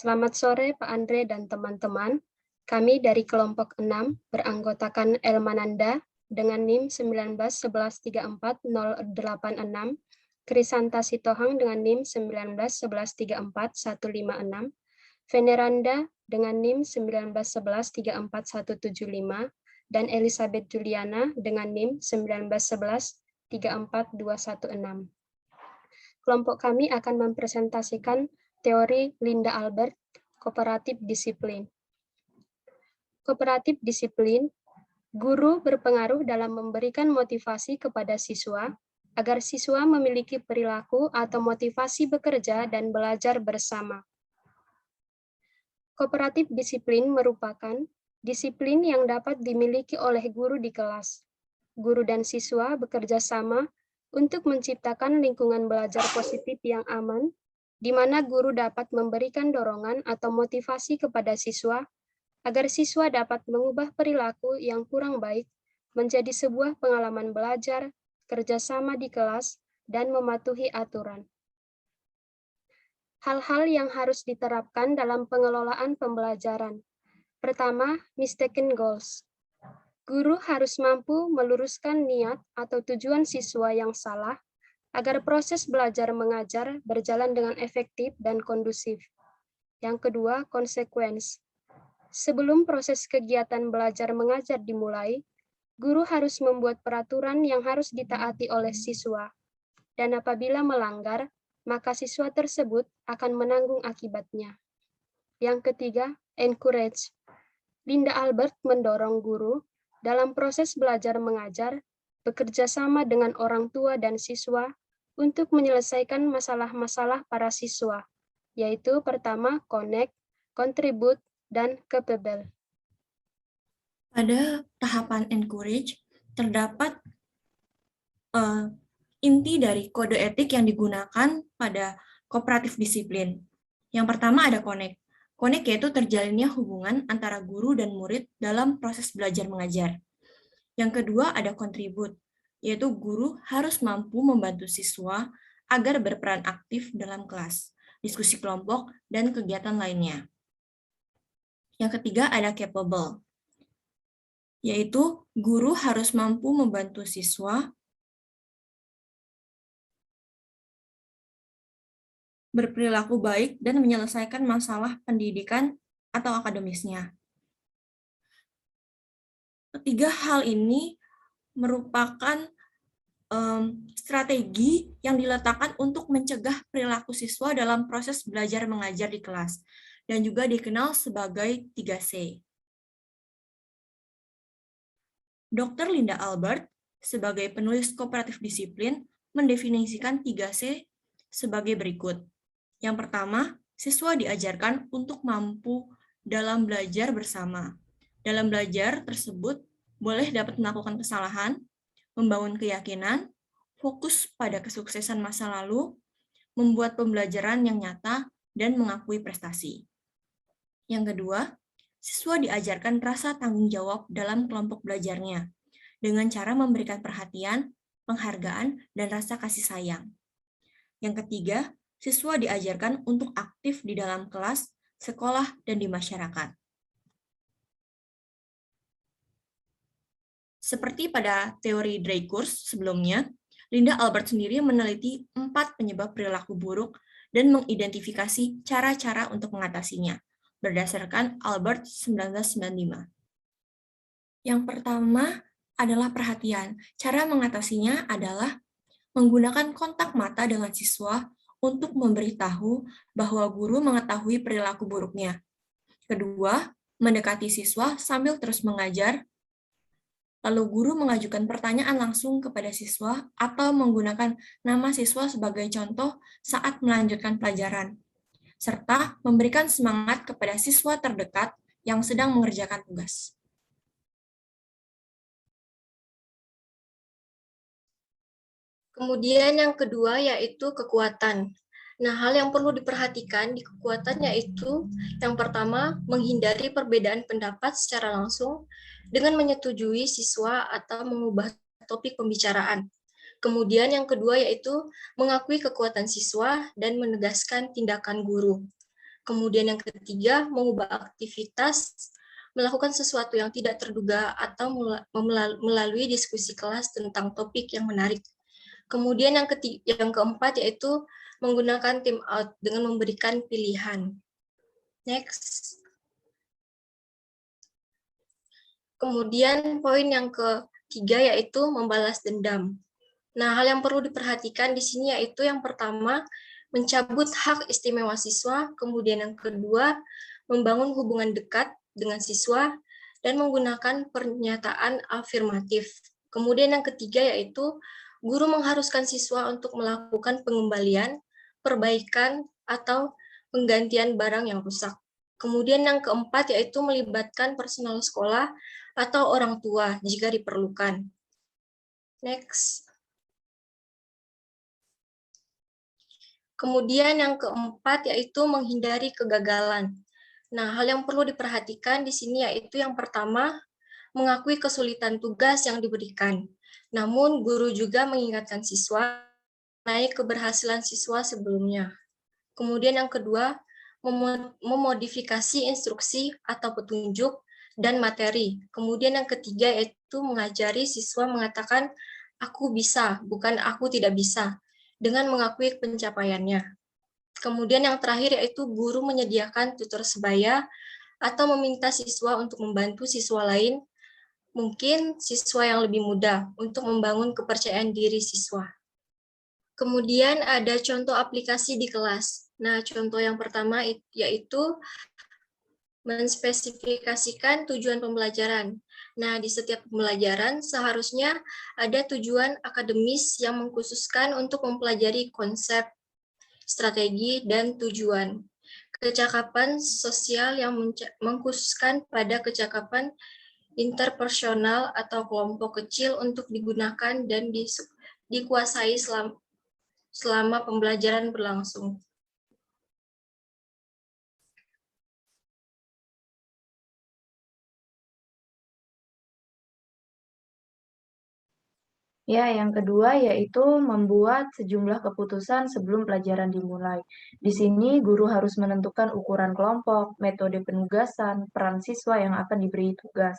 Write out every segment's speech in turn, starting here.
Selamat sore Pak Andre dan teman-teman. Kami dari kelompok 6 beranggotakan Elmananda dengan NIM 1911340886, Krisanta Sitohang dengan NIM 1911344156, Veneranda dengan NIM 1911344175, dan Elizabeth Juliana dengan NIM 1911342116. Kelompok kami akan mempresentasikan teori Linda Albert, kooperatif disiplin. Kooperatif disiplin, guru berpengaruh dalam memberikan motivasi kepada siswa agar siswa memiliki perilaku atau motivasi bekerja dan belajar bersama. Kooperatif disiplin merupakan disiplin yang dapat dimiliki oleh guru di kelas. Guru dan siswa bekerja sama untuk menciptakan lingkungan belajar positif yang aman, di mana guru dapat memberikan dorongan atau motivasi kepada siswa agar siswa dapat mengubah perilaku yang kurang baik menjadi sebuah pengalaman belajar, kerjasama di kelas, dan mematuhi aturan. Hal-hal yang harus diterapkan dalam pengelolaan pembelajaran. Pertama, mistaken goals. Guru harus mampu meluruskan niat atau tujuan siswa yang salah agar proses belajar mengajar berjalan dengan efektif dan kondusif. Yang kedua, consequence. Sebelum proses kegiatan belajar mengajar dimulai, guru harus membuat peraturan yang harus ditaati oleh siswa. Dan apabila melanggar, maka siswa tersebut akan menanggung akibatnya. Yang ketiga, encourage. Linda Albert mendorong guru dalam proses belajar mengajar, bekerja sama dengan orang tua dan siswa untuk menyelesaikan masalah-masalah para siswa, yaitu pertama, connect, contribute, dan capable. Pada tahapan encourage, terdapat inti dari kode etik yang digunakan pada kooperatif disiplin. Yang pertama ada connect. Connect yaitu terjalinnya hubungan antara guru dan murid dalam proses belajar mengajar. Yang kedua ada contribute, yaitu guru harus mampu membantu siswa agar berperan aktif dalam kelas, diskusi kelompok, dan kegiatan lainnya. Yang ketiga ada capable, yaitu guru harus mampu membantu siswa berperilaku baik dan menyelesaikan masalah pendidikan atau akademisnya. Ketiga hal ini merupakan strategi yang diletakkan untuk mencegah perilaku siswa dalam proses belajar mengajar di kelas, dan juga dikenal sebagai 3C. Dr. Linda Albert, sebagai penulis kooperatif disiplin, mendefinisikan 3C sebagai berikut. Yang pertama, siswa diajarkan untuk mampu dalam belajar bersama. Dalam belajar tersebut, boleh dapat melakukan kesalahan, membangun keyakinan, fokus pada kesuksesan masa lalu, membuat pembelajaran yang nyata, dan mengakui prestasi. Yang kedua, siswa diajarkan rasa tanggung jawab dalam kelompok belajarnya, dengan cara memberikan perhatian, penghargaan, dan rasa kasih sayang. Yang ketiga, siswa diajarkan untuk aktif di dalam kelas, sekolah, dan di masyarakat. Seperti pada teori Dreikurs sebelumnya, Linda Albert sendiri meneliti 4 penyebab perilaku buruk dan mengidentifikasi cara-cara untuk mengatasinya, berdasarkan Albert 1995. Yang pertama adalah perhatian. Cara mengatasinya adalah menggunakan kontak mata dengan siswa untuk memberitahu bahwa guru mengetahui perilaku buruknya. Kedua, mendekati siswa sambil terus mengajar. Lalu guru mengajukan pertanyaan langsung kepada siswa atau menggunakan nama siswa sebagai contoh saat melanjutkan pelajaran, serta memberikan semangat kepada siswa terdekat yang sedang mengerjakan tugas. Kemudian yang kedua yaitu kekuatan. Nah, hal yang perlu diperhatikan di kekuatan yaitu yang pertama, menghindari perbedaan pendapat secara langsung dengan menyetujui siswa atau mengubah topik pembicaraan. Kemudian yang kedua yaitu mengakui kekuatan siswa dan menegaskan tindakan guru. Kemudian yang ketiga, mengubah aktivitas, melakukan sesuatu yang tidak terduga atau melalui diskusi kelas tentang topik yang menarik. Kemudian yang keempat yaitu menggunakan time out dengan memberikan pilihan. Next. Kemudian poin yang ketiga yaitu membalas dendam. Nah, hal yang perlu diperhatikan di sini yaitu yang pertama, mencabut hak istimewa siswa, kemudian yang kedua, membangun hubungan dekat dengan siswa, dan menggunakan pernyataan afirmatif. Kemudian yang ketiga yaitu, guru mengharuskan siswa untuk melakukan pengembalian, perbaikan, atau penggantian barang yang rusak. Kemudian yang keempat yaitu melibatkan personal sekolah atau orang tua jika diperlukan. Next. Kemudian yang keempat yaitu menghindari kegagalan. Nah, hal yang perlu diperhatikan di sini yaitu yang pertama, mengakui kesulitan tugas yang diberikan. Namun, guru juga mengingatkan siswa naik keberhasilan siswa sebelumnya. Kemudian yang kedua, memodifikasi instruksi atau petunjuk dan materi. Kemudian yang ketiga yaitu mengajari siswa mengatakan, aku bisa, bukan aku tidak bisa, dengan mengakui pencapaiannya. Kemudian yang terakhir yaitu guru menyediakan tutor sebaya atau meminta siswa untuk membantu siswa lain, mungkin siswa yang lebih muda, untuk membangun kepercayaan diri siswa. Kemudian ada contoh aplikasi di kelas. Nah, contoh yang pertama yaitu menspesifikasikan tujuan pembelajaran. Nah, di setiap pembelajaran seharusnya ada tujuan akademis yang mengkhususkan untuk mempelajari konsep, strategi, dan tujuan. Kecakapan sosial yang mengkhususkan pada kecakapan interpersonal atau kelompok kecil untuk digunakan dan dikuasai selama pembelajaran berlangsung. Ya, yang kedua yaitu membuat sejumlah keputusan sebelum pelajaran dimulai. Di sini guru harus menentukan ukuran kelompok, metode penugasan, peran siswa yang akan diberi tugas,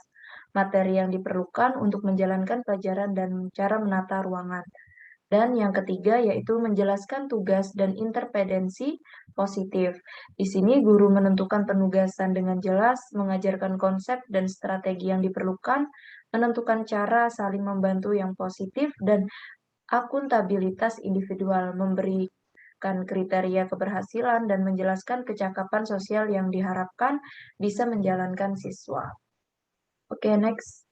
materi yang diperlukan untuk menjalankan pelajaran dan cara menata ruangan. Dan yang ketiga yaitu menjelaskan tugas dan intervensi positif. Di sini guru menentukan penugasan dengan jelas, mengajarkan konsep dan strategi yang diperlukan, menentukan cara saling membantu yang positif, dan akuntabilitas individual, memberikan kriteria keberhasilan, dan menjelaskan kecakapan sosial yang diharapkan bisa menjalankan siswa. Oke, next.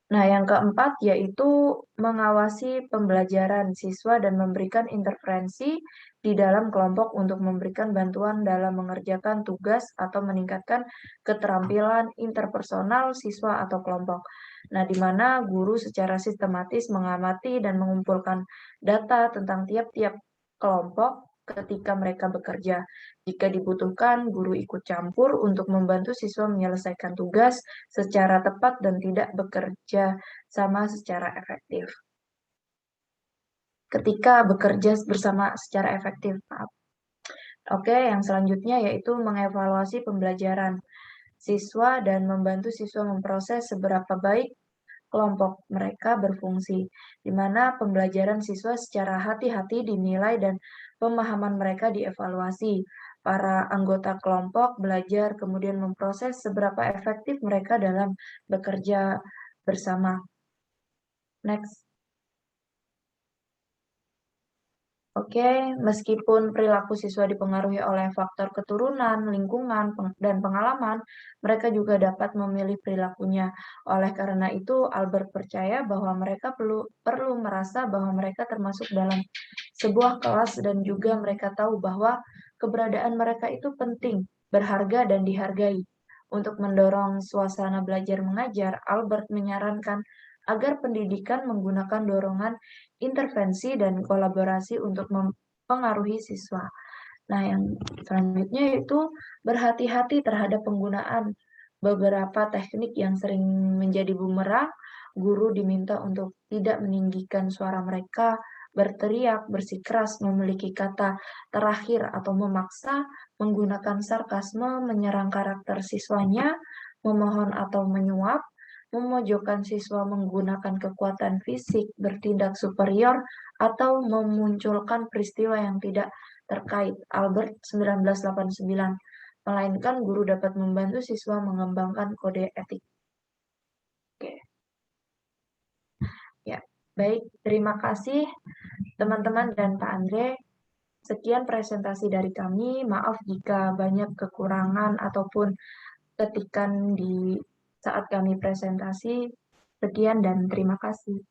Nah, yang keempat yaitu mengawasi pembelajaran siswa dan memberikan intervensi di dalam kelompok untuk memberikan bantuan dalam mengerjakan tugas atau meningkatkan keterampilan interpersonal siswa atau kelompok. Nah, di mana guru secara sistematis mengamati dan mengumpulkan data tentang tiap-tiap kelompok ketika mereka bekerja. Jika dibutuhkan, guru ikut campur untuk membantu siswa menyelesaikan tugas secara tepat dan tidak bekerja sama secara efektif. Ketika bekerja bersama secara efektif. Oke, yang selanjutnya yaitu mengevaluasi pembelajaran siswa dan membantu siswa memproses seberapa baik kelompok mereka berfungsi, di mana pembelajaran siswa secara hati-hati dinilai dan pemahaman mereka dievaluasi. Para anggota kelompok belajar kemudian memproses seberapa efektif mereka dalam bekerja bersama. Next. Oke, meskipun perilaku siswa dipengaruhi oleh faktor keturunan, lingkungan, dan pengalaman, mereka juga dapat memilih perilakunya. Oleh karena itu, Albert percaya bahwa mereka perlu merasa bahwa mereka termasuk dalam sebuah kelas dan juga mereka tahu bahwa keberadaan mereka itu penting, berharga, dan dihargai. Untuk mendorong suasana belajar mengajar, Albert menyarankan agar pendidikan menggunakan dorongan intervensi dan kolaborasi untuk mempengaruhi siswa. Nah, yang selanjutnya itu berhati-hati terhadap penggunaan beberapa teknik yang sering menjadi bumerang. Guru diminta untuk tidak meninggikan suara mereka, berteriak, bersikeras, memiliki kata terakhir atau memaksa, menggunakan sarkasme, menyerang karakter siswanya, memohon atau menyuap, memojokkan siswa menggunakan kekuatan fisik, bertindak superior, atau memunculkan peristiwa yang tidak terkait. Albert 1989. Melainkan guru dapat membantu siswa mengembangkan kode etik. Oke. Ya, baik. Terima kasih teman-teman dan Pak Andre. Sekian presentasi dari kami. Maaf jika banyak kekurangan ataupun ketikan di saat kami presentasi. Sekian dan terima kasih.